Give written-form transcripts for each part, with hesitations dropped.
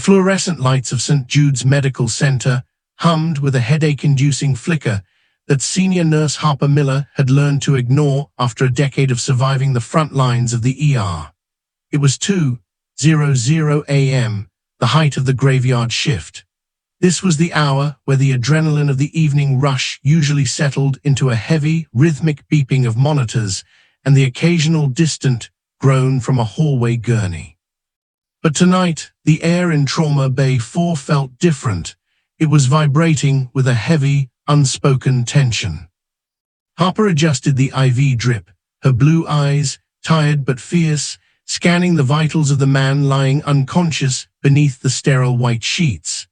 fluorescent lights of St. Jude's Medical Center hummed with a headache-inducing flicker that senior nurse Harper Miller had learned to ignore after a decade of surviving the front lines of the ER. It was 2:00 a.m., the height of the graveyard shift. This was the hour where the adrenaline of the evening rush usually settled into a heavy, rhythmic beeping of monitors and the occasional distant groan from a hallway gurney. But tonight, the air in Trauma Bay 4 felt different. It was vibrating with a heavy, unspoken tension. Harper adjusted the IV drip, her blue eyes, tired but fierce, scanning the vitals of the man lying unconscious beneath the sterile white sheets.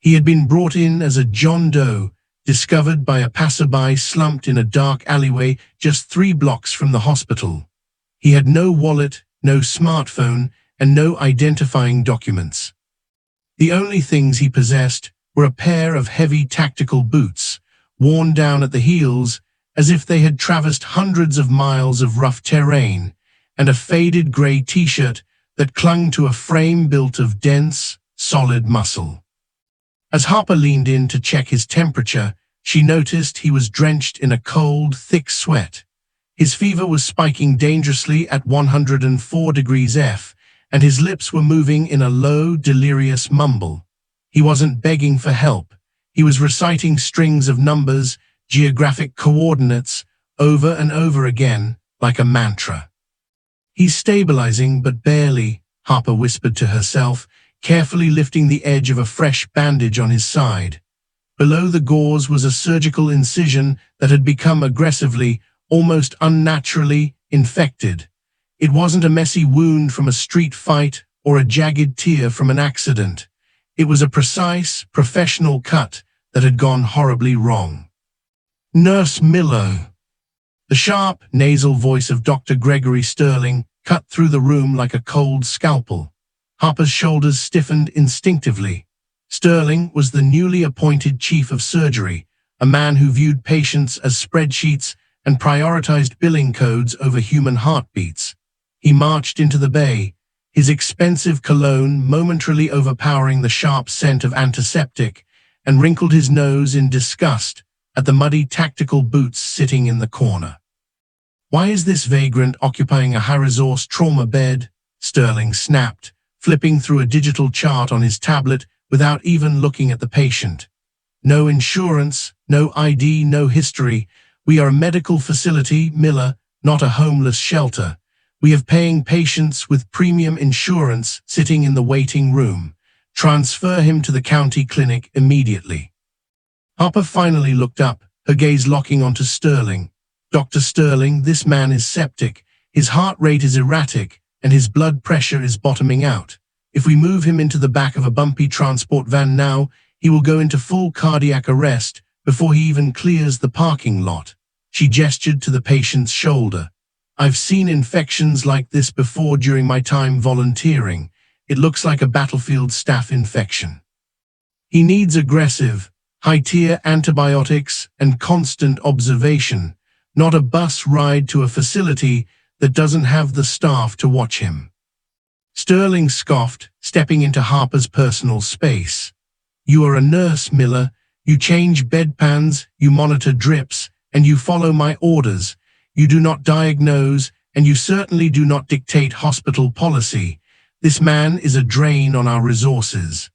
He had been brought in as a John Doe, discovered by a passerby slumped in a dark alleyway just 3 blocks from the hospital. He had no wallet, no smartphone, and no identifying documents. The only things he possessed were a pair of heavy tactical boots, worn down at the heels as if they had traversed hundreds of miles of rough terrain, and a faded gray t-shirt that clung to a frame built of dense, solid muscle. As Harper leaned in to check his temperature, she noticed he was drenched in a cold, thick sweat. His fever was spiking dangerously at 104 degrees F, and his lips were moving in a low, delirious mumble. He wasn't begging for help. He was reciting strings of numbers, geographic coordinates, over and over again, like a mantra. "He's stabilizing, but barely," Harper whispered to herself, carefully lifting the edge of a fresh bandage on his side. Below the gauze was a surgical incision that had become aggressively, almost unnaturally, infected. It wasn't a messy wound from a street fight or a jagged tear from an accident. It was a precise, professional cut that had gone horribly wrong. "Nurse Miller." The sharp, nasal voice of Dr. Gregory Sterling cut through the room like a cold scalpel. Harper's shoulders stiffened instinctively. Sterling was the newly appointed chief of surgery, a man who viewed patients as spreadsheets and prioritized billing codes over human heartbeats. He marched into the bay, his expensive cologne momentarily overpowering the sharp scent of antiseptic, and wrinkled his nose in disgust at the muddy tactical boots sitting in the corner. "Why is this vagrant occupying a high-resource trauma bed?" Sterling snapped, flipping through a digital chart on his tablet without even looking at the patient. "No insurance, no ID, no history. We are a medical facility, Miller, not a homeless shelter. We have paying patients with premium insurance sitting in the waiting room. Transfer him to the county clinic immediately." Harper finally looked up, her gaze locking onto Sterling. "Dr. Sterling, this man is septic. His heart rate is erratic, and his blood pressure is bottoming out. If we move him into the back of a bumpy transport van now, he will go into full cardiac arrest before he even clears the parking lot." She gestured to the patient's shoulder. "I've seen infections like this before during my time volunteering. It looks like a battlefield staph infection. He needs aggressive, high-tier antibiotics and constant observation, not a bus ride to a facility that doesn't have the staff to watch him." Sterling scoffed, stepping into Harper's personal space. "You are a nurse, Miller. You change bedpans, you monitor drips, and you follow my orders. You do not diagnose, and you certainly do not dictate hospital policy. This man is a drain on our resources."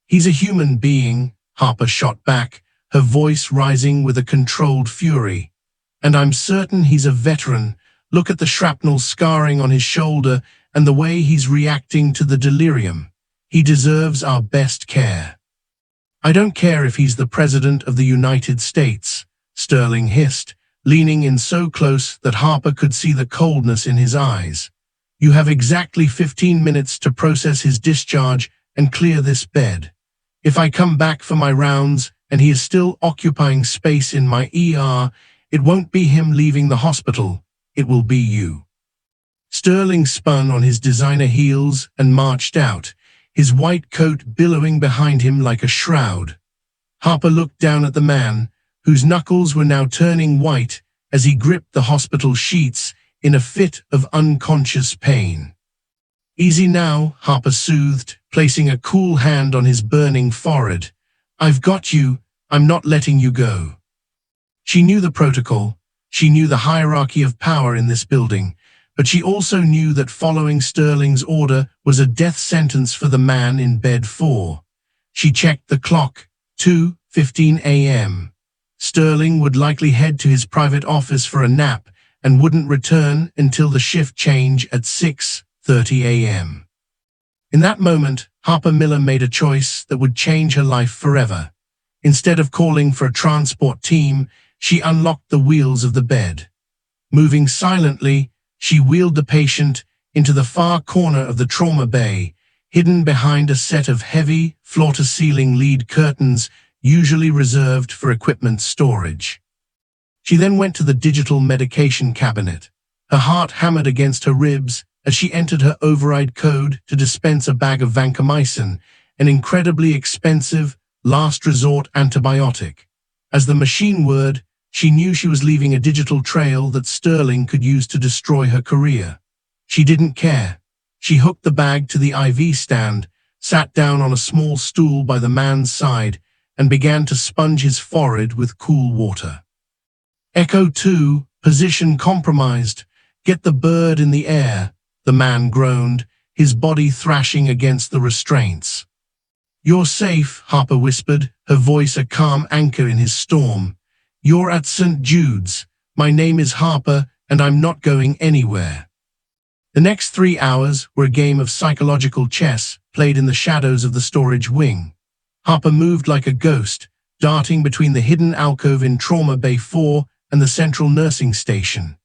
"He's a human being," Harper shot back, her voice rising with a controlled fury. "And I'm certain he's a veteran. Look at the shrapnel scarring on his shoulder and the way he's reacting to the delirium. He deserves our best care." "I don't care if he's the President of the United States," Sterling hissed, leaning in so close that Harper could see the coldness in his eyes. "You have exactly 15 minutes to process his discharge and clear this bed. If I come back for my rounds and he is still occupying space in my ER, it won't be him leaving the hospital. It will be you." Sterling spun on his designer heels and marched out, his white coat billowing behind him like a shroud. Harper looked down at the man, whose knuckles were now turning white as he gripped the hospital sheets in a fit of unconscious pain. Easy now, Harper soothed, placing a cool hand on his burning forehead. I've got you. I'm not letting you go. She knew the protocol. She knew the hierarchy of power in this building, but she also knew that following Sterling's order was a death sentence for the man in bed 4. She checked the clock, 2:15 a.m. Sterling would likely head to his private office for a nap and wouldn't return until the shift change at 6:30 a.m. In that moment, Harper Miller made a choice that would change her life forever. Instead of calling for a transport team, she unlocked the wheels of the bed. Moving silently, she wheeled the patient into the far corner of the trauma bay, hidden behind a set of heavy, floor-to-ceiling lead curtains usually reserved for equipment storage. She then went to the digital medication cabinet. Her heart hammered against her ribs as she entered her override code to dispense a bag of vancomycin, an incredibly expensive, last-resort antibiotic. As the machine whirred, she knew she was leaving a digital trail that Sterling could use to destroy her career. She didn't care. She hooked the bag to the IV stand, sat down on a small stool by the man's side, and began to sponge his forehead with cool water. Echo 2, position compromised. Get the bird in the air, the man groaned, his body thrashing against the restraints. You're safe, Harper whispered, her voice a calm anchor in his storm. You're at St. Jude's. My name is Harper, and I'm not going anywhere. The next 3 hours were a game of psychological chess played in the shadows of the storage wing. Harper moved like a ghost, darting between the hidden alcove in Trauma Bay 4 and the central nursing station.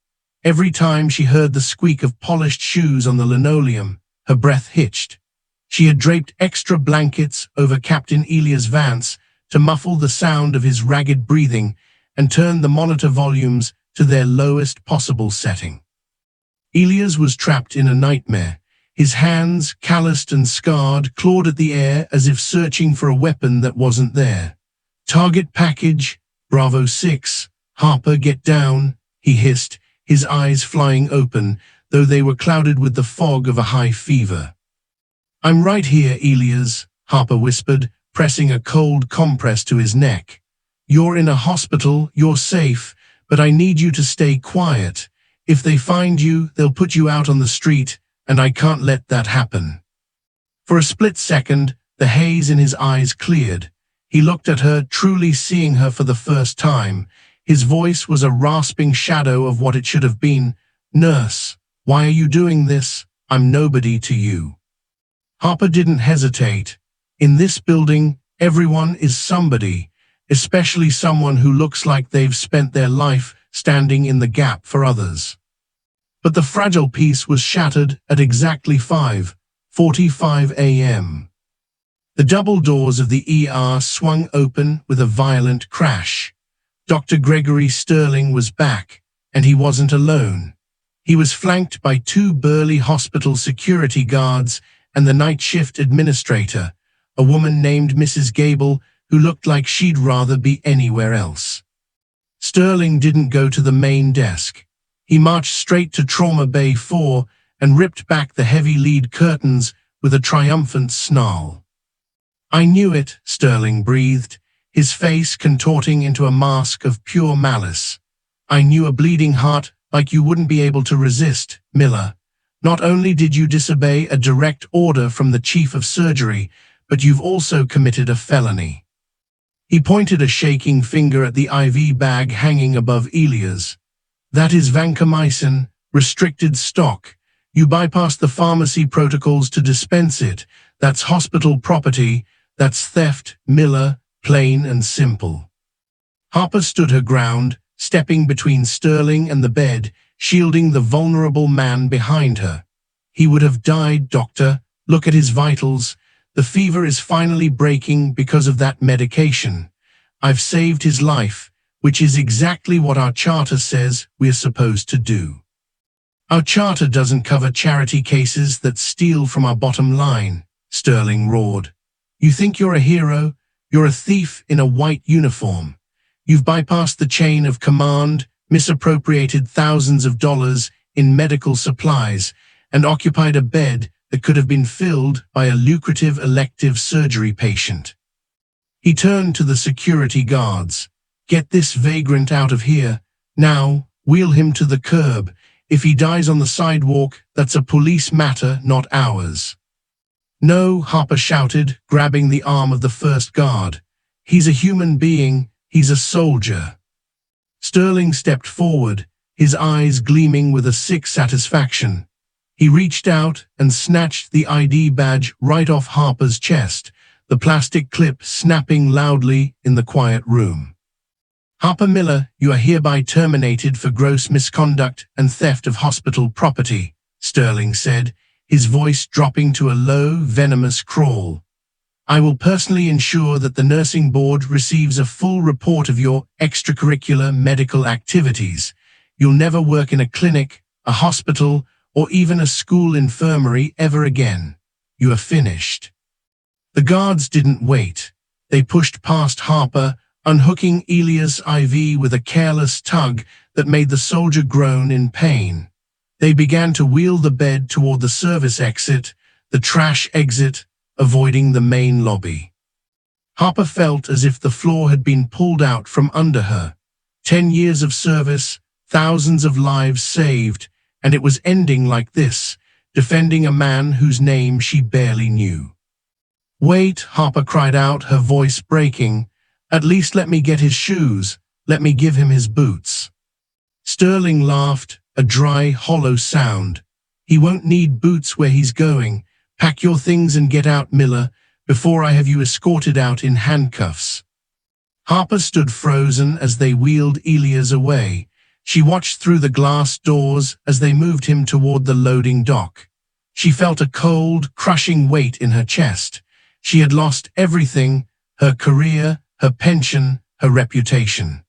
Every time she heard the squeak of polished shoes on the linoleum, her breath hitched. She had draped extra blankets over Captain Elias Vance to muffle the sound of his ragged breathing and turned the monitor volumes to their lowest possible setting. Elias was trapped in a nightmare. His hands, calloused and scarred, clawed at the air as if searching for a weapon that wasn't there. Target package, Bravo 6. Harper, get down, he hissed, his eyes flying open, though they were clouded with the fog of a high fever. I'm right here, Elias, Harper whispered, pressing a cold compress to his neck. You're in a hospital, you're safe, but I need you to stay quiet. If they find you, they'll put you out on the street, and I can't let that happen. For a split second, the haze in his eyes cleared. He looked at her, truly seeing her for the first time. His voice was a rasping shadow of what it should have been. Nurse, why are you doing this? I'm nobody to you. Harper didn't hesitate. In this building, everyone is somebody, especially someone who looks like they've spent their life standing in the gap for others. But the fragile peace was shattered at exactly 5:45 a.m. The double doors of the ER swung open with a violent crash. Dr. Gregory Sterling was back, and he wasn't alone. He was flanked by 2 burly hospital security guards and the night shift administrator, a woman named Mrs. Gable, who looked like she'd rather be anywhere else. Sterling didn't go to the main desk. He marched straight to Trauma Bay 4 and ripped back the heavy lead curtains with a triumphant snarl. I knew it, Sterling breathed, his face contorting into a mask of pure malice. I knew a bleeding heart like you wouldn't be able to resist, Miller. Not only did you disobey a direct order from the chief of surgery, but you've also committed a felony. He pointed a shaking finger at the IV bag hanging above Elias. That is vancomycin, restricted stock. You bypassed the pharmacy protocols to dispense it. That's hospital property. That's theft, Miller, plain and simple. Harper stood her ground, stepping between Sterling and the bed, shielding the vulnerable man behind her. He would have died, doctor. Look at his vitals. The fever is finally breaking because of that medication. I've saved his life, which is exactly what our charter says we're supposed to do. Our charter doesn't cover charity cases that steal from our bottom line, Sterling roared. You think you're a hero? You're a thief in a white uniform. You've bypassed the chain of command, misappropriated thousands of dollars in medical supplies, and occupied a bed that could have been filled by a lucrative elective surgery patient. He turned to the security guards. "Get this vagrant out of here. Now, wheel him to the curb. If he dies on the sidewalk, that's a police matter, not ours." "No," Harper shouted, grabbing the arm of the first guard. "He's a human being. He's a soldier." Sterling stepped forward, his eyes gleaming with a sick satisfaction. He reached out and snatched the ID badge right off Harper's chest, the plastic clip snapping loudly in the quiet room. "Harper Miller, you are hereby terminated for gross misconduct and theft of hospital property," Sterling said, his voice dropping to a low, venomous crawl. "I will personally ensure that the nursing board receives a full report of your extracurricular medical activities. You'll never work in a clinic, a hospital, or even a school infirmary ever again. You are finished." The guards didn't wait. They pushed past Harper, unhooking Elia's IV with a careless tug that made the soldier groan in pain. They began to wheel the bed toward the service exit, the trash exit, avoiding the main lobby. Harper felt as if the floor had been pulled out from under her. 10 years of service, thousands of lives saved, and it was ending like this, defending a man whose name she barely knew. "Wait," Harper cried out, her voice breaking. "At least let me get his shoes. Let me give him his boots." Sterling laughed, a dry, hollow sound. "He won't need boots where he's going. Pack your things and get out, Miller, before I have you escorted out in handcuffs." Harper stood frozen as they wheeled Elias away. She watched through the glass doors as they moved him toward the loading dock. She felt a cold, crushing weight in her chest. She had lost everything, her career, her pension, her reputation.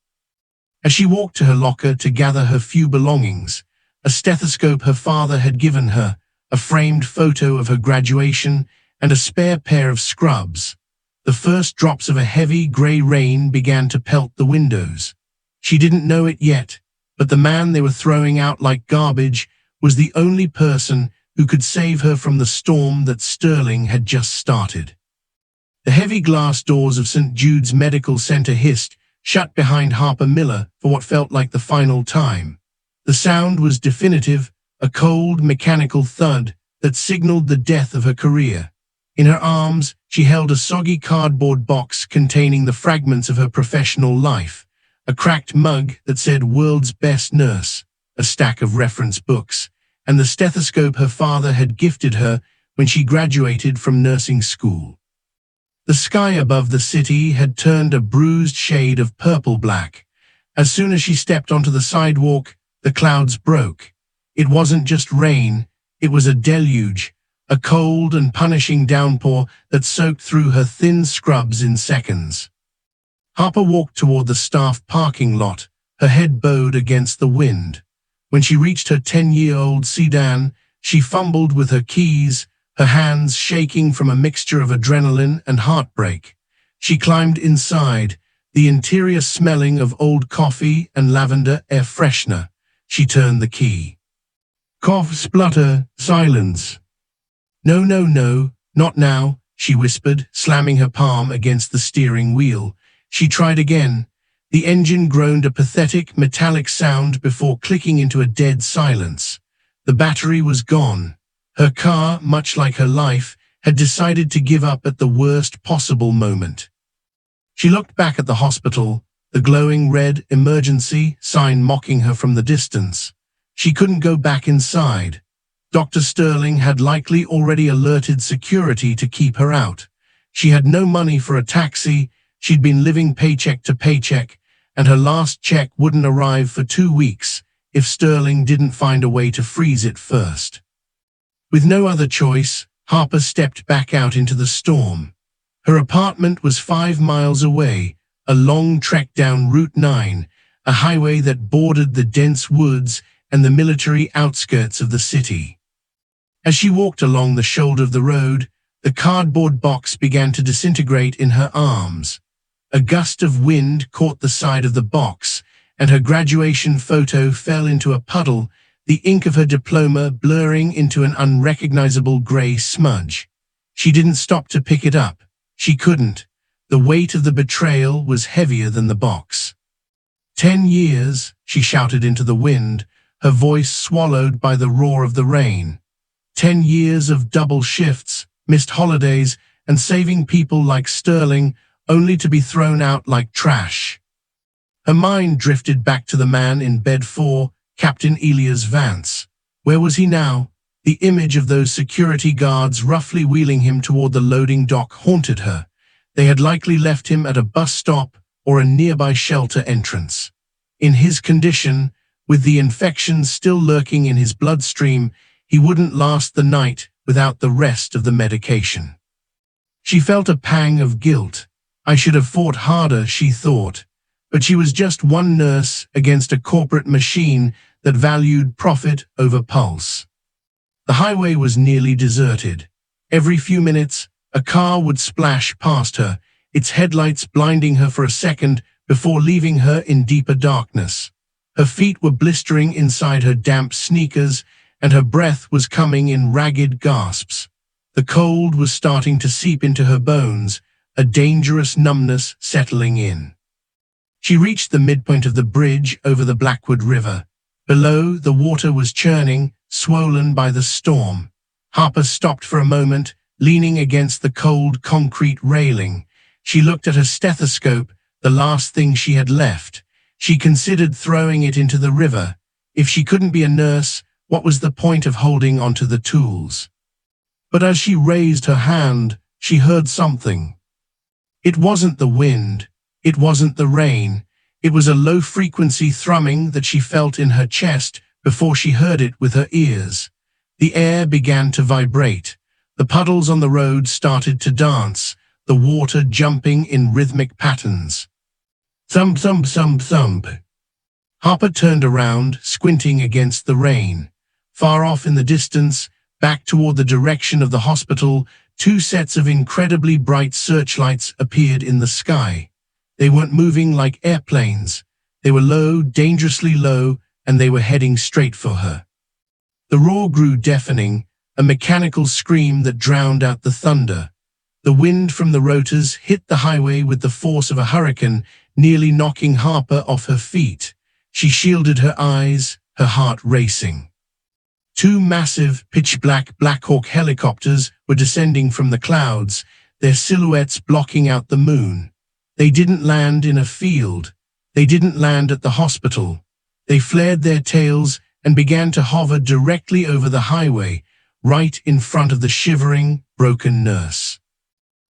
As she walked to her locker to gather her few belongings, a stethoscope her father had given her, a framed photo of her graduation, and a spare pair of scrubs, the first drops of a heavy gray rain began to pelt the windows. She didn't know it yet, but the man they were throwing out like garbage was the only person who could save her from the storm that Sterling had just started. The heavy glass doors of St. Jude's Medical Center hissed shut behind Harper Miller for what felt like the final time. The sound was definitive, a cold, mechanical thud that signaled the death of her career. In her arms, she held a soggy cardboard box containing the fragments of her professional life, a cracked mug that said "World's Best Nurse," a stack of reference books, and the stethoscope her father had gifted her when she graduated from nursing school. The sky above the city had turned a bruised shade of purple-black. As soon as she stepped onto the sidewalk, the clouds broke. It wasn't just rain, it was a deluge, a cold and punishing downpour that soaked through her thin scrubs in seconds. Harper walked toward the staff parking lot, her head bowed against the wind. When she reached her 10-year-old sedan, she fumbled with her keys, her hands shaking from a mixture of adrenaline and heartbreak. She climbed inside, the interior smelling of old coffee and lavender air freshener. She turned the key. Cough, splutter, silence. "No, no, no, not now," she whispered, slamming her palm against the steering wheel. She tried again. The engine groaned a pathetic, metallic sound before clicking into a dead silence. The battery was gone. Her car, much like her life, had decided to give up at the worst possible moment. She looked back at the hospital, the glowing red emergency sign mocking her from the distance. She couldn't go back inside. Dr. Sterling had likely already alerted security to keep her out. She had no money for a taxi, she'd been living paycheck to paycheck, and her last check wouldn't arrive for 2 weeks if Sterling didn't find a way to freeze it first. With no other choice, Harper stepped back out into the storm. Her apartment was 5 miles away, a long trek down Route 9, a highway that bordered the dense woods and the military outskirts of the city. As she walked along the shoulder of the road, the cardboard box began to disintegrate in her arms. A gust of wind caught the side of the box, and her graduation photo fell into a puddle the ink of her diploma blurring into an unrecognizable gray smudge. She didn't stop to pick it up. She couldn't. The weight of the betrayal was heavier than the box. 10 years, she shouted into the wind, her voice swallowed by the roar of the rain. 10 years of double shifts, missed holidays, and saving people like Sterling, only to be thrown out like trash. Her mind drifted back to the man in bed 4, Captain Elias Vance. Where was he now? The image of those security guards roughly wheeling him toward the loading dock haunted her. They had likely left him at a bus stop or a nearby shelter entrance. In his condition, with the infection still lurking in his bloodstream, he wouldn't last the night without the rest of the medication. She felt a pang of guilt. I should have fought harder, she thought. But she was just one nurse against a corporate machine that valued profit over pulse. The highway was nearly deserted. Every few minutes, a car would splash past her, its headlights blinding her for a second before leaving her in deeper darkness. Her feet were blistering inside her damp sneakers, and her breath was coming in ragged gasps. The cold was starting to seep into her bones, a dangerous numbness settling in. She reached the midpoint of the bridge over the Blackwood River. Below, the water was churning, swollen by the storm. Harper stopped for a moment, leaning against the cold concrete railing. She looked at her stethoscope, the last thing she had left. She considered throwing it into the river. If she couldn't be a nurse, what was the point of holding onto the tools? But as she raised her hand, she heard something. It wasn't the wind. It wasn't the rain. It was a low-frequency thrumming that she felt in her chest before she heard it with her ears. The air began to vibrate. The puddles on the road started to dance, the water jumping in rhythmic patterns. Thump, thump, thump, thump. Harper turned around, squinting against the rain. Far off in the distance, back toward the direction of the hospital, 2 sets of incredibly bright searchlights appeared in the sky. They weren't moving like airplanes. They were low, dangerously low, and they were heading straight for her. The roar grew deafening, a mechanical scream that drowned out the thunder. The wind from the rotors hit the highway with the force of a hurricane, nearly knocking Harper off her feet. She shielded her eyes, her heart racing. 2 massive, pitch-black Black Hawk helicopters were descending from the clouds, their silhouettes blocking out the moon. They didn't land in a field. They didn't land at the hospital. They flared their tails and began to hover directly over the highway, right in front of the shivering, broken nurse.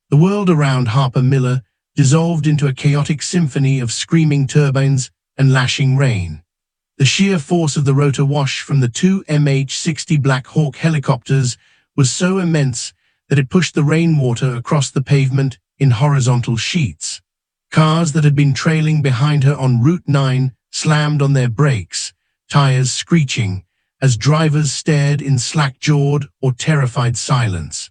The world around Harper Miller dissolved into a chaotic symphony of screaming turbines and lashing rain. The sheer force of the rotor wash from the 2 MH-60 Black Hawk helicopters was so immense that it pushed the rainwater across the pavement in horizontal sheets. Cars that had been trailing behind her on Route 9 slammed on their brakes, tires screeching, as drivers stared in slack-jawed or terrified silence.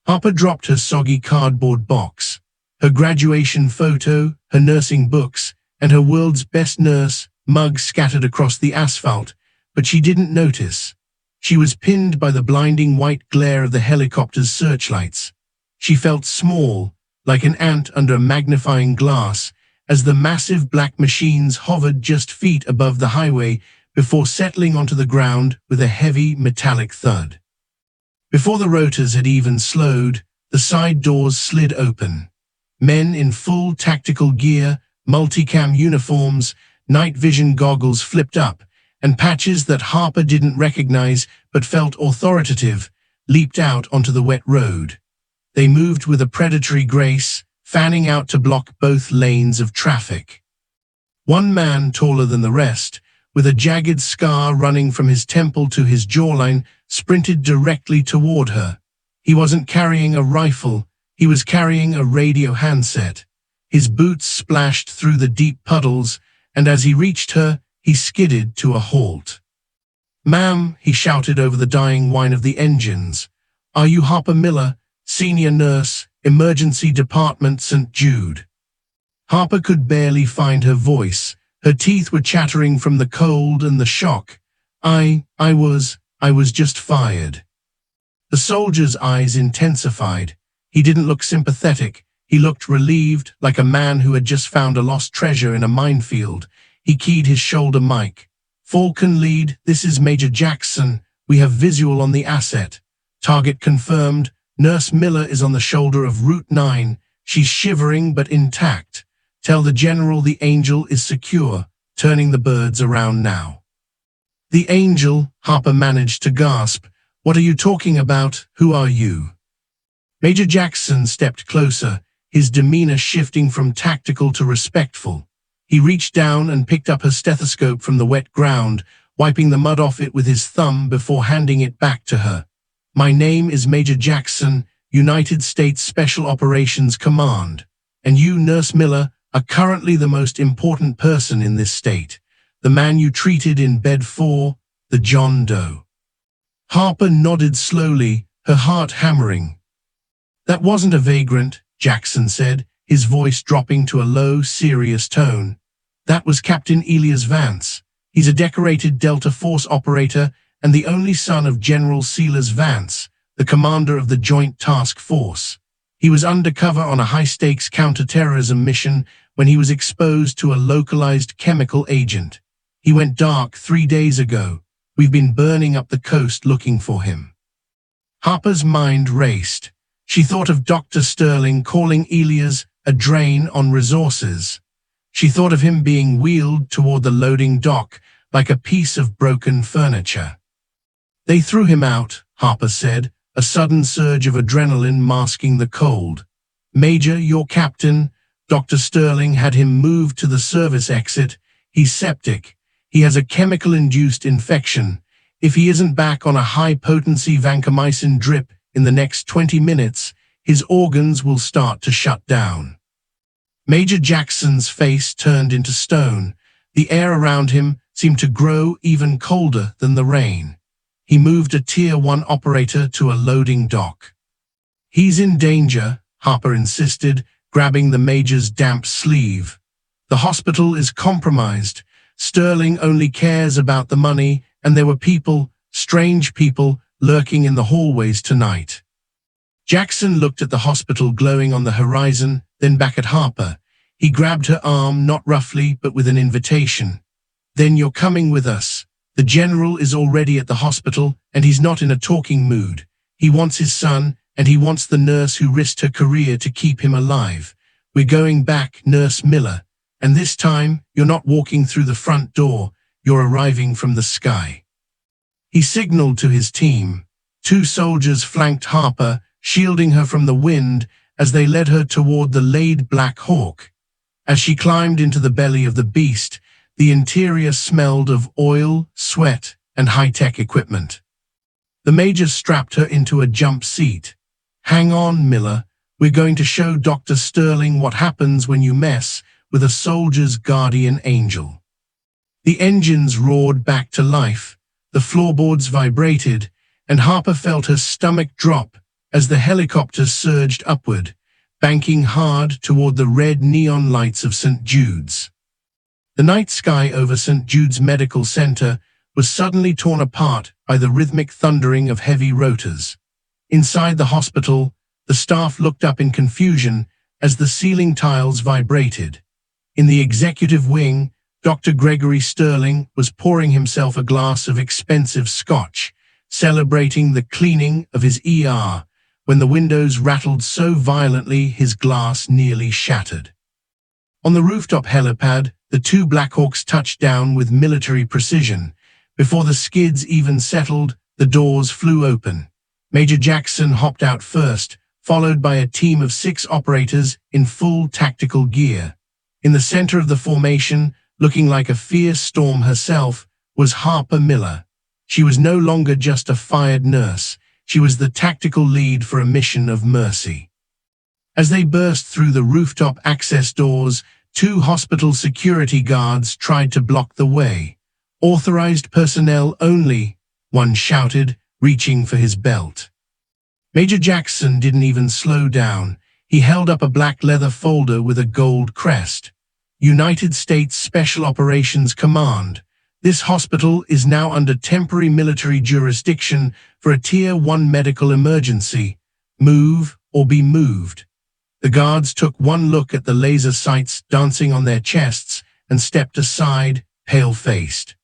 Harper dropped her soggy cardboard box, her graduation photo, her nursing books, and her world's best nurse mug scattered across the asphalt, but she didn't notice. She was pinned by the blinding white glare of the helicopter's searchlights. She felt small, like an ant under a magnifying glass, as the massive black machines hovered just feet above the highway before settling onto the ground with a heavy metallic thud. Before the rotors had even slowed, the side doors slid open. Men in full tactical gear, multicam uniforms, night vision goggles flipped up, and patches that Harper didn't recognize but felt authoritative leaped out onto the wet road. They moved with a predatory grace, fanning out to block both lanes of traffic. One man, taller than the rest, with a jagged scar running from his temple to his jawline, sprinted directly toward her. He wasn't carrying a rifle, he was carrying a radio handset. His boots splashed through the deep puddles, and as he reached her, he skidded to a halt. "Ma'am," he shouted over the dying whine of the engines. "Are you Harper Miller, senior nurse, emergency department, St. Jude?" Harper could barely find her voice. Her teeth were chattering from the cold and the shock. I was just fired. The soldier's eyes intensified. He didn't look sympathetic. He looked relieved, like a man who had just found a lost treasure in a minefield. He keyed his shoulder mic. Falcon lead, this is Major Jackson. We have visual on the asset. Target confirmed. Nurse Miller is on the shoulder of Route 9. She's shivering but intact. Tell the general the Angel is secure, turning the birds around now. The Angel, Harper managed to gasp. What are you talking about? Who are you? Major Jackson stepped closer, his demeanor shifting from tactical to respectful. He reached down and picked up her stethoscope from the wet ground, wiping the mud off it with his thumb before handing it back to her. My name is Major Jackson, United States Special Operations Command, and you, Nurse Miller, are currently the most important person in this state. The man you treated in bed 4, the John Doe. Harper nodded slowly, her heart hammering. That wasn't a vagrant, Jackson said, his voice dropping to a low, serious tone. That was Captain Elias Vance. He's a decorated Delta Force operator and the only son of General Silas Vance, the commander of the Joint Task Force. He was undercover on a high-stakes counterterrorism mission when he was exposed to a localized chemical agent. He went dark 3 days ago. We've been burning up the coast looking for him. Harper's mind raced. She thought of Dr. Sterling calling Elias a drain on resources. She thought of him being wheeled toward the loading dock like a piece of broken furniture. They threw him out, Harper said, a sudden surge of adrenaline masking the cold. Major, your captain. Dr. Sterling had him moved to the service exit. He's septic. He has a chemical-induced infection. If he isn't back on a high-potency vancomycin drip in the next 20 minutes, his organs will start to shut down. Major Jackson's face turned into stone. The air around him seemed to grow even colder than the rain. He moved a Tier 1 operator to a loading dock. He's in danger, Harper insisted, grabbing the Major's damp sleeve. The hospital is compromised. Sterling only cares about the money, and there were people, strange people, lurking in the hallways tonight. Jackson looked at the hospital glowing on the horizon, then back at Harper. He grabbed her arm, not roughly, but with an invitation. Then you're coming with us. The general is already at the hospital, and he's not in a talking mood. He wants his son, and he wants the nurse who risked her career to keep him alive. We're going back, Nurse Miller. And this time, you're not walking through the front door, you're arriving from the sky. He signaled to his team. 2 soldiers flanked Harper, shielding her from the wind as they led her toward the laid Black Hawk. As she climbed into the belly of the beast, the interior smelled of oil, sweat, and high-tech equipment. The Major strapped her into a jump seat. Hang on, Miller. We're going to show Dr. Sterling what happens when you mess with a soldier's guardian angel. The engines roared back to life, the floorboards vibrated, and Harper felt her stomach drop as the helicopter surged upward, banking hard toward the red neon lights of St. Jude's. The night sky over St. Jude's Medical Center was suddenly torn apart by the rhythmic thundering of heavy rotors. Inside the hospital, the staff looked up in confusion as the ceiling tiles vibrated. In the executive wing, Dr. Gregory Sterling was pouring himself a glass of expensive scotch, celebrating the cleaning of his ER, when the windows rattled so violently his glass nearly shattered. On the rooftop helipad, the 2 Blackhawks touched down with military precision. Before the skids even settled, the doors flew open. Major Jackson hopped out first, followed by a team of 6 operators in full tactical gear. In the center of the formation, looking like a fierce storm herself, was Harper Miller. She was no longer just a fired nurse. She was the tactical lead for a mission of mercy. As they burst through the rooftop access doors, 2 hospital security guards tried to block the way. Authorized personnel only, one shouted, reaching for his belt. Major Jackson didn't even slow down. He held up a black leather folder with a gold crest. United States Special Operations Command. This hospital is now under temporary military jurisdiction for a Tier 1 medical emergency. Move or be moved. The guards took one look at the laser sights dancing on their chests and stepped aside, pale-faced.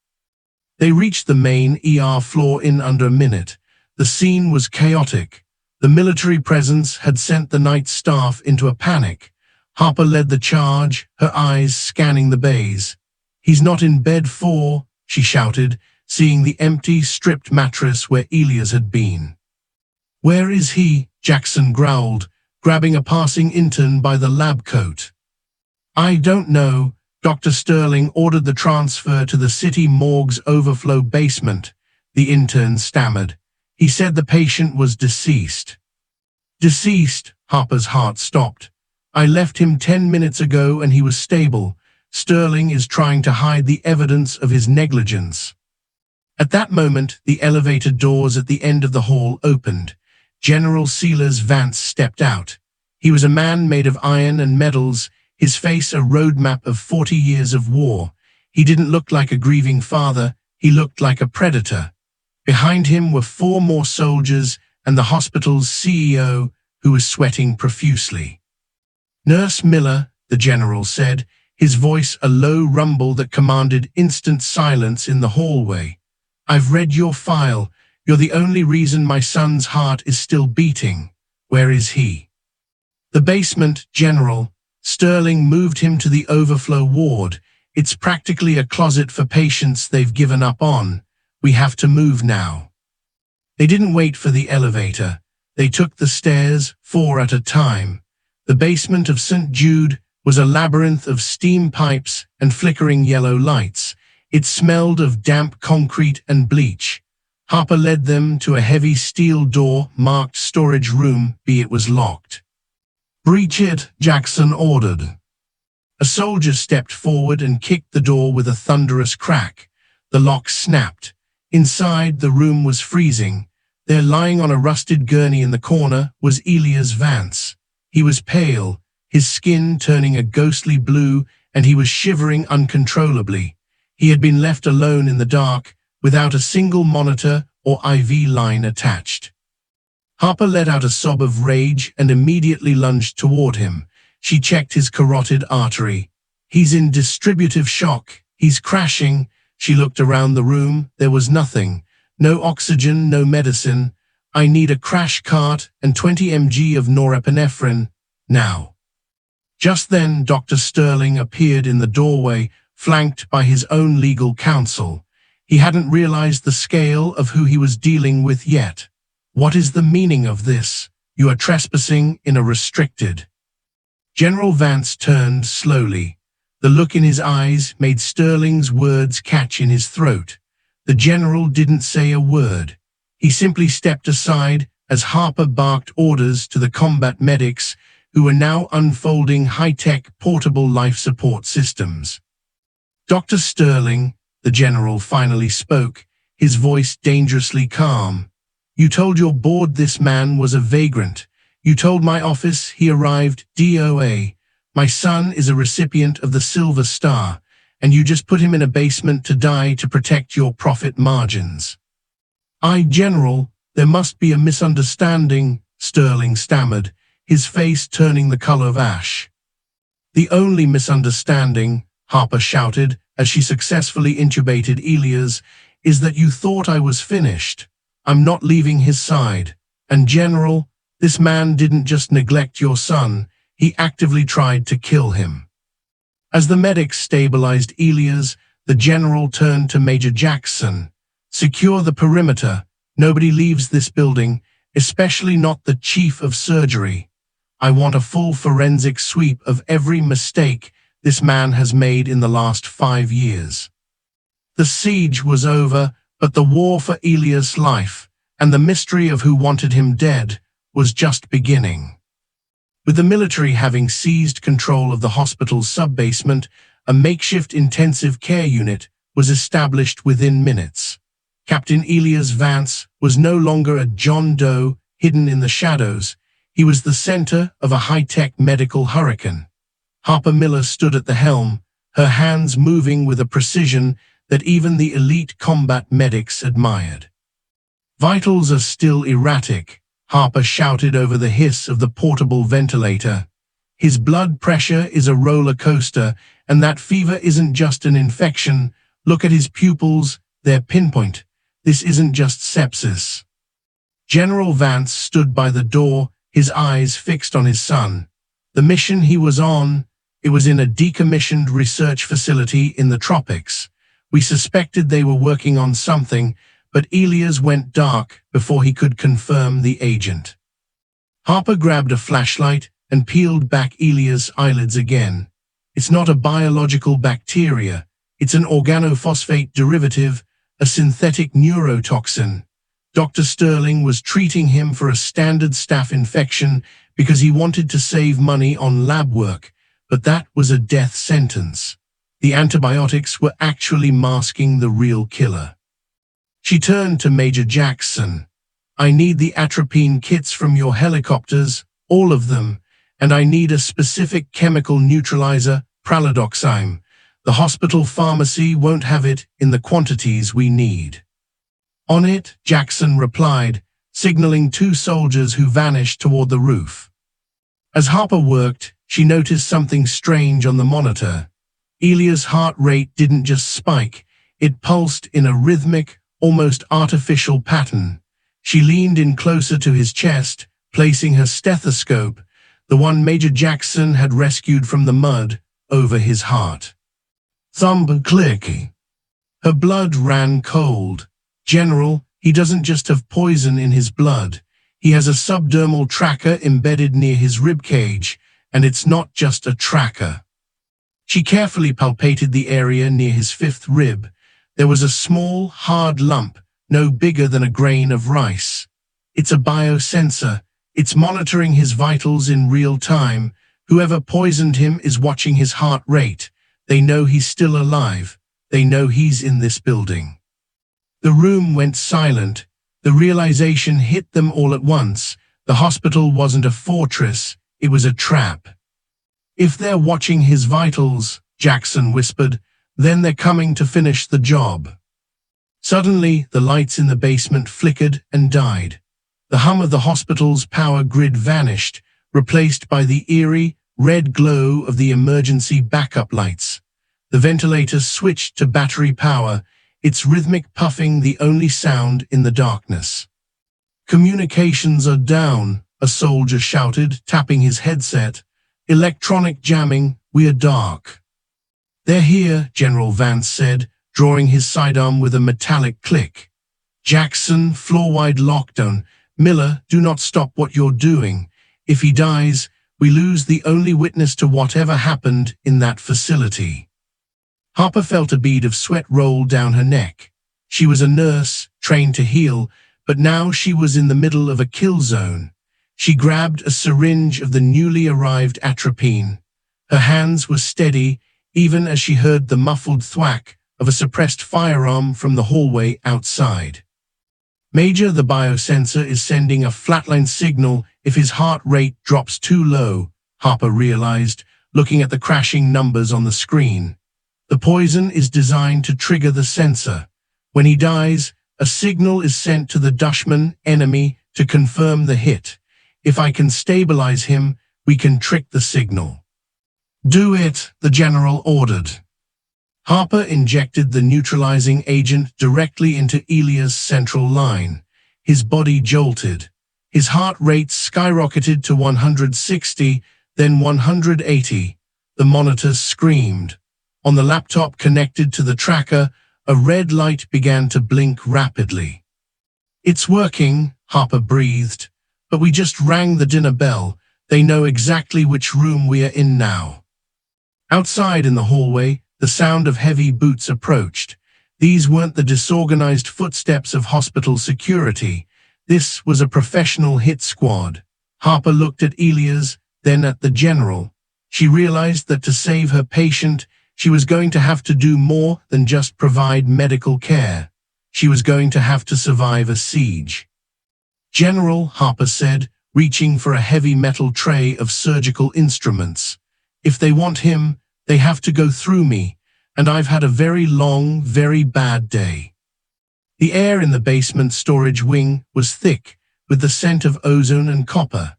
They reached the main ER floor in under a minute. The scene was chaotic. The military presence had sent the night staff into a panic. Harper led the charge, her eyes scanning the bays. "He's not in bed 4, she shouted, seeing the empty, stripped mattress where Elias had been. "Where is he?" Jackson growled, grabbing a passing intern by the lab coat. "I don't know." Dr. Sterling ordered the transfer to the city morgue's overflow basement. The intern stammered. "He said the patient was deceased." "Deceased?" Harper's heart stopped. "I left him 10 minutes ago and he was stable. Sterling is trying to hide the evidence of his negligence." At that moment, the elevator doors at the end of the hall opened. General Silas Vance stepped out. He was a man made of iron and metals, his face a roadmap of 40 years of war. He didn't look like a grieving father, he looked like a predator. Behind him were 4 more soldiers and the hospital's CEO, who was sweating profusely. "Nurse Miller," the general said, his voice a low rumble that commanded instant silence in the hallway. "I've read your file. You're the only reason my son's heart is still beating. Where is he?" "The basement, General." Sterling moved him to the overflow ward. "It's practically a closet for patients they've given up on. We have to move now." They didn't wait for the elevator. They took the stairs, 4 at a time. The basement of St. Jude was a labyrinth of steam pipes and flickering yellow lights. It smelled of damp concrete and bleach. Harper led them to a heavy steel door marked storage room, it was locked. "Breach it," Jackson ordered. A soldier stepped forward and kicked the door with a thunderous crack. The lock snapped. Inside, the room was freezing. There, lying on a rusted gurney in the corner, was Elias Vance. He was pale, his skin turning a ghostly blue, and he was shivering uncontrollably. He had been left alone in the dark, without a single monitor or IV line attached. Harper let out a sob of rage and immediately lunged toward him. She checked his carotid artery. "He's in distributive shock. He's crashing." She looked around the room. There was nothing. No oxygen, no medicine. "I need a crash cart and 20 mg of norepinephrine, now." Just then, Dr. Sterling appeared in the doorway, flanked by his own legal counsel. He hadn't realized the scale of who he was dealing with yet. "What is the meaning of this? You are trespassing in a restricted." General Vance turned slowly. The look in his eyes made Sterling's words catch in his throat. The general didn't say a word. He simply stepped aside as Harper barked orders to the combat medics, who were now unfolding high-tech portable life support systems. "Dr. Sterling," the general finally spoke, his voice dangerously calm. "You told your board this man was a vagrant. You told my office he arrived DOA. My son is a recipient of the Silver Star, and you just put him in a basement to die to protect your profit margins." General, there must be a misunderstanding," Sterling stammered, his face turning the color of ash. "The only misunderstanding," Harper shouted as she successfully intubated Elias, "is that you thought I was finished. I'm not leaving his side. And General, this man didn't just neglect your son, he actively tried to kill him." As the medics stabilized Elias, the general turned to Major Jackson. "Secure the perimeter. Nobody leaves this building, especially not the chief of surgery. I want a full forensic sweep of every mistake this man has made in the last 5 years." The siege was over, but the war for Elias' life, and the mystery of who wanted him dead, was just beginning. With the military having seized control of the hospital's sub-basement, a makeshift intensive care unit was established within minutes. Captain Elias Vance was no longer a John Doe hidden in the shadows. He was the center of a high-tech medical hurricane. Harper Miller stood at the helm, her hands moving with a precision that even the elite combat medics admired. "Vitals are still erratic," Harper shouted over the hiss of the portable ventilator. "His blood pressure is a roller coaster, and that fever isn't just an infection. Look at his pupils, they're pinpoint. This isn't just sepsis." General Vance stood by the door, his eyes fixed on his son. The mission he was on, it was in a decommissioned research facility in the tropics. We suspected they were working on something, but Elias went dark before he could confirm the agent. Harper grabbed a flashlight and peeled back Elias' eyelids again. "It's not a biological bacteria. It's an organophosphate derivative, a synthetic neurotoxin. Dr. Sterling was treating him for a standard staph infection because he wanted to save money on lab work, but that was a death sentence. The antibiotics were actually masking the real killer." She turned to Major Jackson. "I need the atropine kits from your helicopters, all of them, and I need a specific chemical neutralizer, pralidoxime. The hospital pharmacy won't have it in the quantities we need." "On it," Jackson replied, signaling two soldiers who vanished toward the roof. As Harper worked, she noticed something strange on the monitor. Elias' heart rate didn't just spike, it pulsed in a rhythmic, almost artificial pattern. She leaned in closer to his chest, placing her stethoscope, the one Major Jackson had rescued from the mud, over his heart. Thumb click. Her blood ran cold. "General, he doesn't just have poison in his blood. He has a subdermal tracker embedded near his ribcage, and it's not just a tracker." She carefully palpated the area near his fifth rib. There was a small, hard lump, no bigger than a grain of rice. "It's a biosensor. It's monitoring his vitals in real time. Whoever poisoned him is watching his heart rate. They know he's still alive. They know he's in this building." The room went silent. The realization hit them all at once. The hospital wasn't a fortress, it was a trap. "If they're watching his vitals," Jackson whispered, "then they're coming to finish the job." Suddenly, the lights in the basement flickered and died. The hum of the hospital's power grid vanished, replaced by the eerie, red glow of the emergency backup lights. The ventilator switched to battery power, its rhythmic puffing the only sound in the darkness. "Communications are down," a soldier shouted, tapping his headset. "Electronic jamming, we are dark." "They're here," General Vance said, drawing his sidearm with a metallic click. "Jackson, floor-wide lockdown. Miller, do not stop what you're doing. If he dies, we lose the only witness to whatever happened in that facility." Harper felt a bead of sweat roll down her neck. She was a nurse, trained to heal, but now she was in the middle of a kill zone. She grabbed a syringe of the newly arrived atropine. Her hands were steady, even as she heard the muffled thwack of a suppressed firearm from the hallway outside. "Major, the biosensor is sending a flatline signal if his heart rate drops too low," Harper realized, looking at the crashing numbers on the screen. "The poison is designed to trigger the sensor. When he dies, a signal is sent to the Dushman enemy to confirm the hit. If I can stabilize him, we can trick the signal." "Do it," the general ordered. Harper injected the neutralizing agent directly into Elias' central line. His body jolted. His heart rate skyrocketed to 160, then 180. The monitor screamed. On the laptop connected to the tracker, a red light began to blink rapidly. "It's working," Harper breathed. "But we just rang the dinner bell. They know exactly which room we are in now." Outside in the hallway, the sound of heavy boots approached. These weren't the disorganized footsteps of hospital security. This was a professional hit squad. Harper looked at Elias, then at the general. She realized that to save her patient, she was going to have to do more than just provide medical care. She was going to have to survive a siege. "General," Harper said, reaching for a heavy metal tray of surgical instruments. "If they want him, they have to go through me. and I've had a very long, very bad day." The air in the basement storage wing was thick, with the scent of ozone and copper.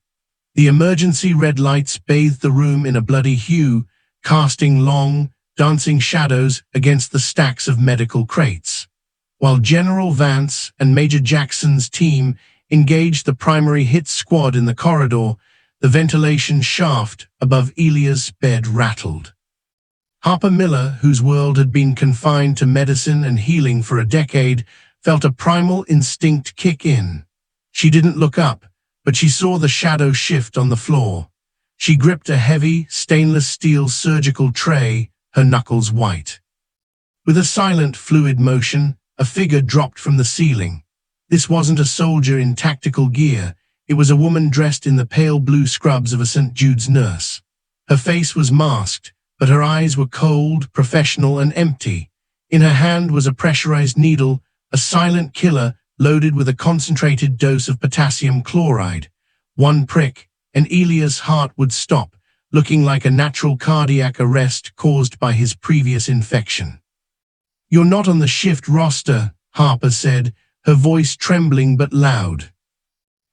The emergency red lights bathed the room in a bloody hue, casting long, dancing shadows against the stacks of medical crates. While General Vance and Major Jackson's team engaged the primary hit squad in the corridor, the ventilation shaft above Elia's bed rattled. Harper Miller, whose world had been confined to medicine and healing for a decade, felt a primal instinct kick in. She didn't look up, but she saw the shadow shift on the floor. She gripped a heavy, stainless steel surgical tray, her knuckles white. With a silent, fluid motion, a figure dropped from the ceiling. This wasn't a soldier in tactical gear. It was a woman dressed in the pale blue scrubs of a St. Jude's nurse. Her face was masked, but her eyes were cold, professional, and empty. In her hand was a pressurized needle, a silent killer loaded with a concentrated dose of potassium chloride. One prick, and Elia's heart would stop, looking like a natural cardiac arrest caused by his previous infection. "You're not on the shift roster," Harper said, her voice trembling but loud.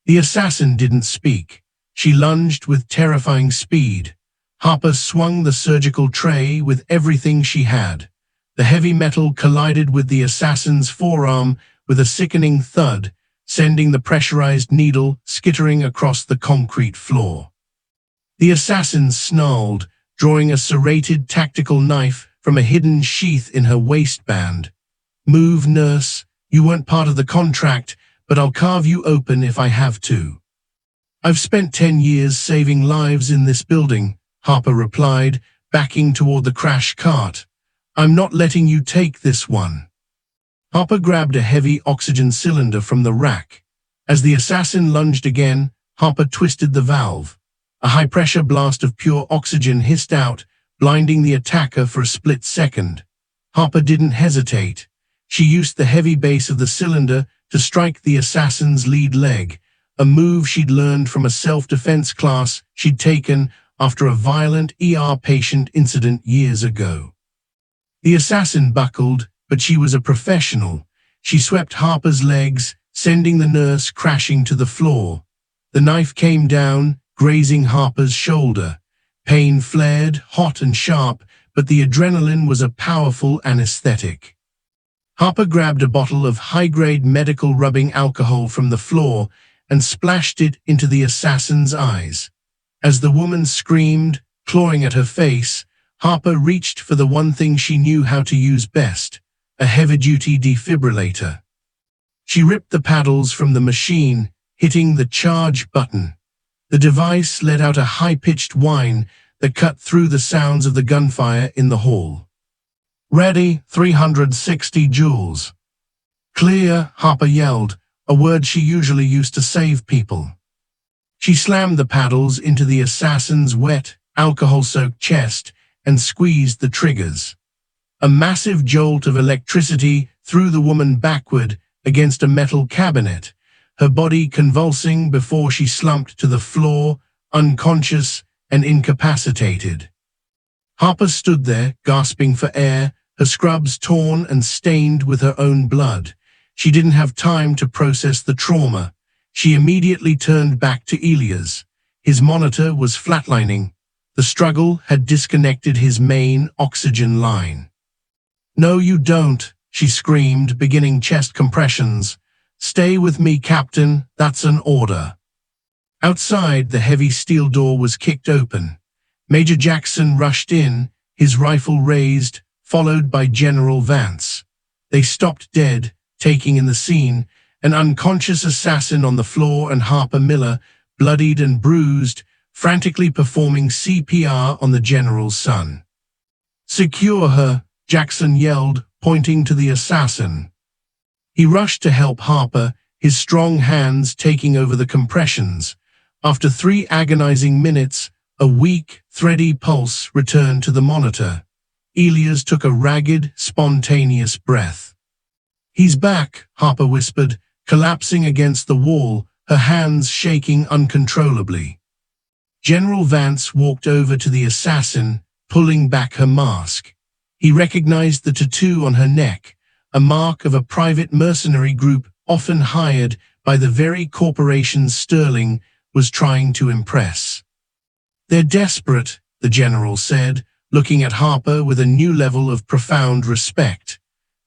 The assassin didn't speak. She lunged with terrifying speed. Harper swung the surgical tray with everything she had. The heavy metal collided with the assassin's forearm with a sickening thud, sending the pressurized needle skittering across the concrete floor. The assassin snarled, drawing a serrated tactical knife from a hidden sheath in her waistband. "Move, nurse. You weren't part of the contract, but I'll carve you open if I have to." "I've spent 10 years saving lives in this building," Harper replied, backing toward the crash cart. "I'm not letting you take this one." Harper grabbed a heavy oxygen cylinder from the rack. As the assassin lunged again, Harper twisted the valve. A high-pressure blast of pure oxygen hissed out, blinding the attacker for a split second. Harper didn't hesitate. She used the heavy base of the cylinder to strike the assassin's lead leg, a move she'd learned from a self-defense class she'd taken after a violent ER patient incident years ago. The assassin buckled, but she was a professional. She swept Harper's legs, sending the nurse crashing to the floor. The knife came down, grazing Harper's shoulder. Pain flared, hot and sharp, but the adrenaline was a powerful anesthetic. Harper grabbed a bottle of high-grade medical rubbing alcohol from the floor and splashed it into the assassin's eyes. As the woman screamed, clawing at her face, Harper reached for the one thing she knew how to use best, a heavy-duty defibrillator. She ripped the paddles from the machine, hitting the charge button. The device let out a high-pitched whine that cut through the sounds of the gunfire in the hall. "Ready, 360 joules." "Clear," Harper yelled, a word she usually used to save people. She slammed the paddles into the assassin's wet, alcohol-soaked chest and squeezed the triggers. A massive jolt of electricity threw the woman backward against a metal cabinet, her body convulsing before she slumped to the floor, unconscious and incapacitated. Harper stood there, gasping for air, her scrubs torn and stained with her own blood. She didn't have time to process the trauma. She immediately turned back to Elias. His monitor was flatlining. The struggle had disconnected his main oxygen line. "No, you don't," she screamed, beginning chest compressions. "Stay with me, Captain. That's an order." Outside, the heavy steel door was kicked open. Major Jackson rushed in, his rifle raised, followed by General Vance. They stopped dead, taking in the scene, an unconscious assassin on the floor and Harper Miller, bloodied and bruised, frantically performing CPR on the general's son. "Secure her," Jackson yelled, pointing to the assassin. He rushed to help Harper, his strong hands taking over the compressions. After 3 agonizing minutes, a weak, thready pulse returned to the monitor. Elias took a ragged, spontaneous breath. "He's back," Harper whispered, collapsing against the wall, her hands shaking uncontrollably. General Vance walked over to the assassin, pulling back her mask. He recognized the tattoo on her neck, a mark of a private mercenary group often hired by the very corporations Sterling was trying to impress. "They're desperate," the general said, looking at Harper with a new level of profound respect.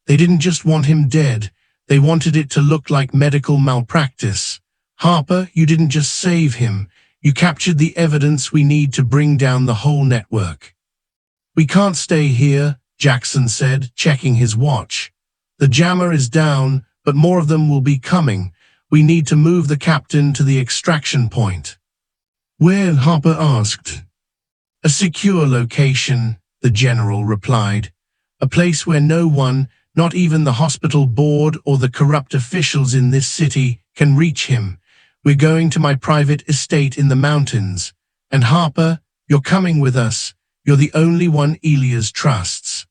"They didn't just want him dead, they wanted it to look like medical malpractice. Harper, you didn't just save him, you captured the evidence we need to bring down the whole network." "We can't stay here," Jackson said, checking his watch. "The jammer is down, but more of them will be coming. We need to move the captain to the extraction point." "Where?" Harper asked. "A secure location," the general replied. "A place where no one, not even the hospital board or the corrupt officials in this city, can reach him. We're going to my private estate in the mountains. And Harper, you're coming with us. You're the only one Elias trusts."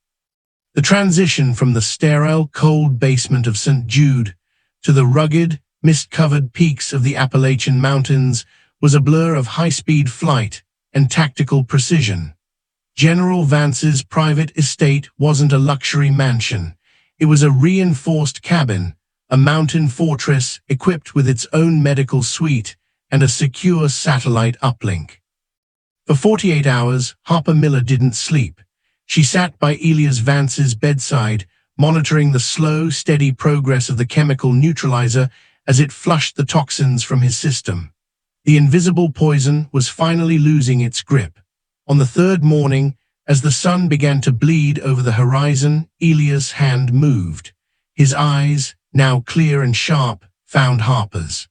The transition from the sterile, cold basement of St. Jude to the rugged, mist-covered peaks of the Appalachian Mountains was a blur of high-speed flight and tactical precision. General Vance's private estate wasn't a luxury mansion. It was a reinforced cabin, a mountain fortress equipped with its own medical suite and a secure satellite uplink. For 48 hours, Harper Miller didn't sleep. She sat by Elias Vance's bedside, monitoring the slow, steady progress of the chemical neutralizer as it flushed the toxins from his system. The invisible poison was finally losing its grip. On the third morning, as the sun began to bleed over the horizon, Elias' hand moved. His eyes, now clear and sharp, found Harper's.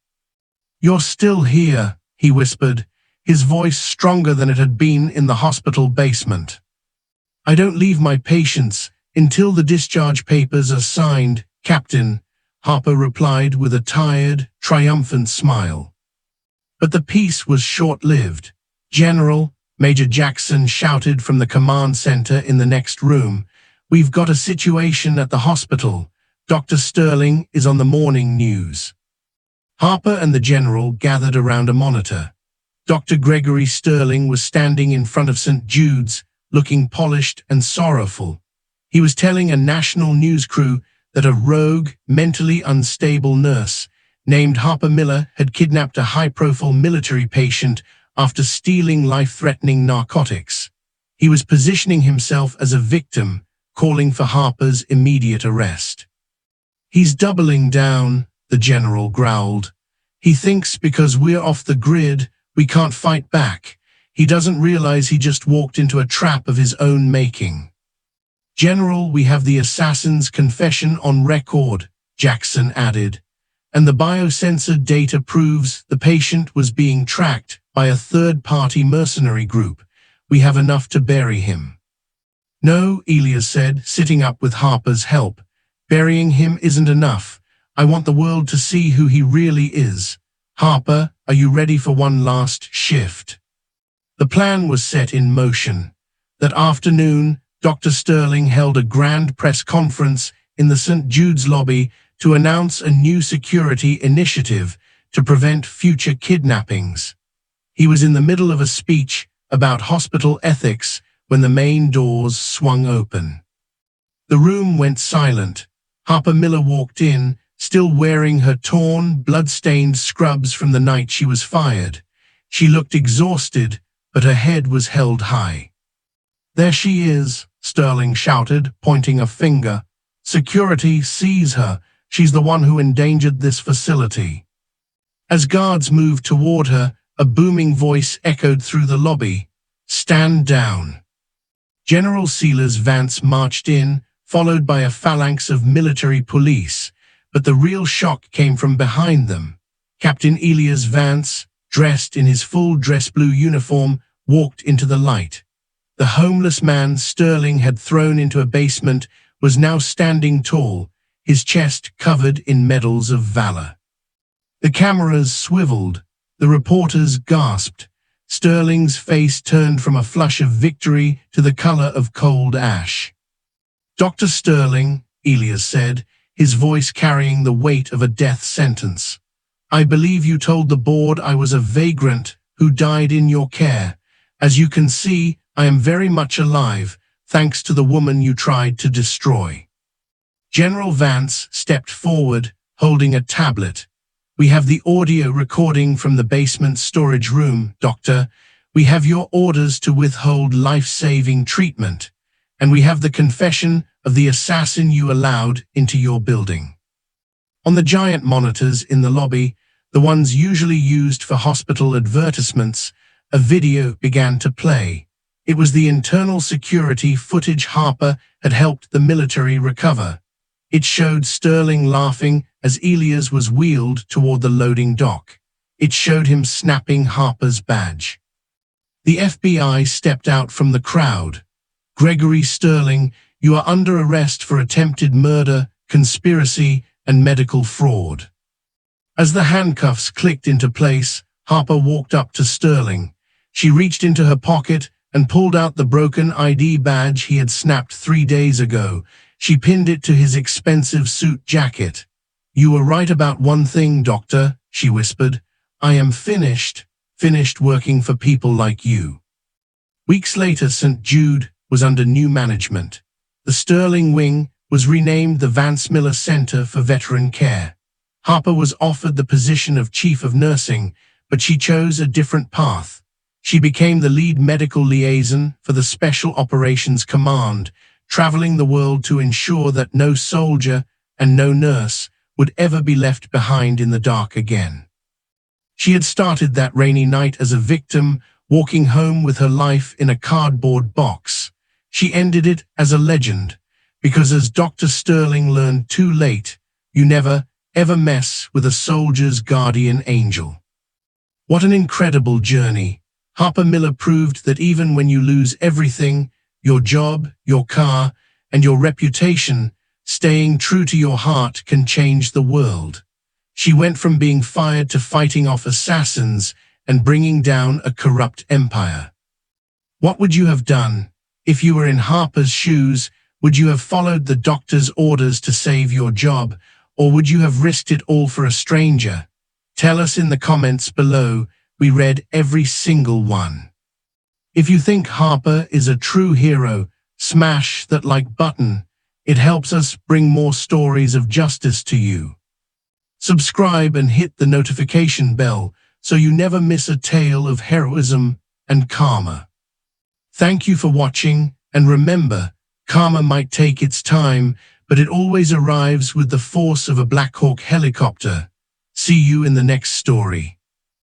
"You're still here," he whispered, his voice stronger than it had been in the hospital basement. "I don't leave my patients until the discharge papers are signed, Captain," Harper replied with a tired, triumphant smile. But the peace was short-lived. "General," Major Jackson shouted from the command center in the next room, "we've got a situation at the hospital. Dr. Sterling is on the morning news." Harper and the general gathered around a monitor. Dr. Gregory Sterling was standing in front of St. Jude's, looking polished and sorrowful. He was telling a national news crew that a rogue, mentally unstable nurse named Harper Miller had kidnapped a high-profile military patient after stealing life-threatening narcotics. He was positioning himself as a victim, calling for Harper's immediate arrest. "He's doubling down," the general growled. "He thinks because we're off the grid, we can't fight back. He doesn't realize he just walked into a trap of his own making." "General, we have the assassin's confession on record," Jackson added, "and the biosensor data proves the patient was being tracked by a third-party mercenary group. We have enough to bury him." "No," Elias said, sitting up with Harper's help. "Burying him isn't enough. I want the world to see who he really is. Harper, are you ready for one last shift?" The plan was set in motion. That afternoon, Dr. Sterling held a grand press conference in the St. Jude's lobby to announce a new security initiative to prevent future kidnappings. He was in the middle of a speech about hospital ethics when the main doors swung open. The room went silent. Harper Miller walked in, still wearing her torn, blood-stained scrubs from the night she was fired. She looked exhausted, but her head was held high. "There she is," Sterling shouted, pointing a finger. "Security, seize her. She's the one who endangered this facility." As guards moved toward her, a booming voice echoed through the lobby. "Stand down." General Silas Vance marched in, followed by a phalanx of military police, but the real shock came from behind them. Captain Elias Vance, dressed in his full dress blue uniform, walked into the light. The homeless man Sterling had thrown into a basement was now standing tall, his chest covered in medals of valor. The cameras swiveled. The reporters gasped. Sterling's face turned from a flush of victory to the color of cold ash. "Dr. Sterling," Elias said, his voice carrying the weight of a death sentence, "I believe you told the board I was a vagrant who died in your care. As you can see, I am very much alive, thanks to the woman you tried to destroy. General Vance stepped forward, holding a tablet. We have the audio recording from the basement storage room, Doctor. We have your orders to withhold life-saving treatment. And we have the confession of the assassin you allowed into your building. On the giant monitors in the lobby, the ones usually used for hospital advertisements, a video began to play. It was the internal security footage Harper had helped the military recover. It showed Sterling laughing as Elias was wheeled toward the loading dock. It showed him snapping Harper's badge. The FBI stepped out from the crowd. Gregory Sterling, you are under arrest for attempted murder, conspiracy, and medical fraud. As the handcuffs clicked into place, Harper walked up to Sterling. She reached into her pocket and pulled out the broken ID badge he had snapped 3 days ago. She pinned it to his expensive suit jacket. You were right about one thing, Doctor, she whispered. I am finished working for people like you. Weeks later, St. Jude was under new management. The Sterling Wing was renamed the Vance Miller Center for Veteran Care. Harper was offered the position of Chief of Nursing, but she chose a different path. She became the lead medical liaison for the Special Operations Command, traveling the world to ensure that no soldier and no nurse would ever be left behind in the dark again. She had started that rainy night as a victim, walking home with her life in a cardboard box. She ended it as a legend, because as Dr. Sterling learned too late, you never, ever mess with a soldier's guardian angel. What an incredible journey. Harper Miller proved that even when you lose everything, your job, your car, and your reputation, staying true to your heart can change the world. She went from being fired to fighting off assassins and bringing down a corrupt empire. What would you have done? If you were in Harper's shoes, would you have followed the doctor's orders to save your job, or would you have risked it all for a stranger? Tell us in the comments below. We read every single one. If you think Harper is a true hero, smash that like button. It helps us bring more stories of justice to you. Subscribe and hit the notification bell so you never miss a tale of heroism and karma. Thank you for watching, and remember, karma might take its time, but it always arrives with the force of a Black Hawk helicopter. See you in the next story.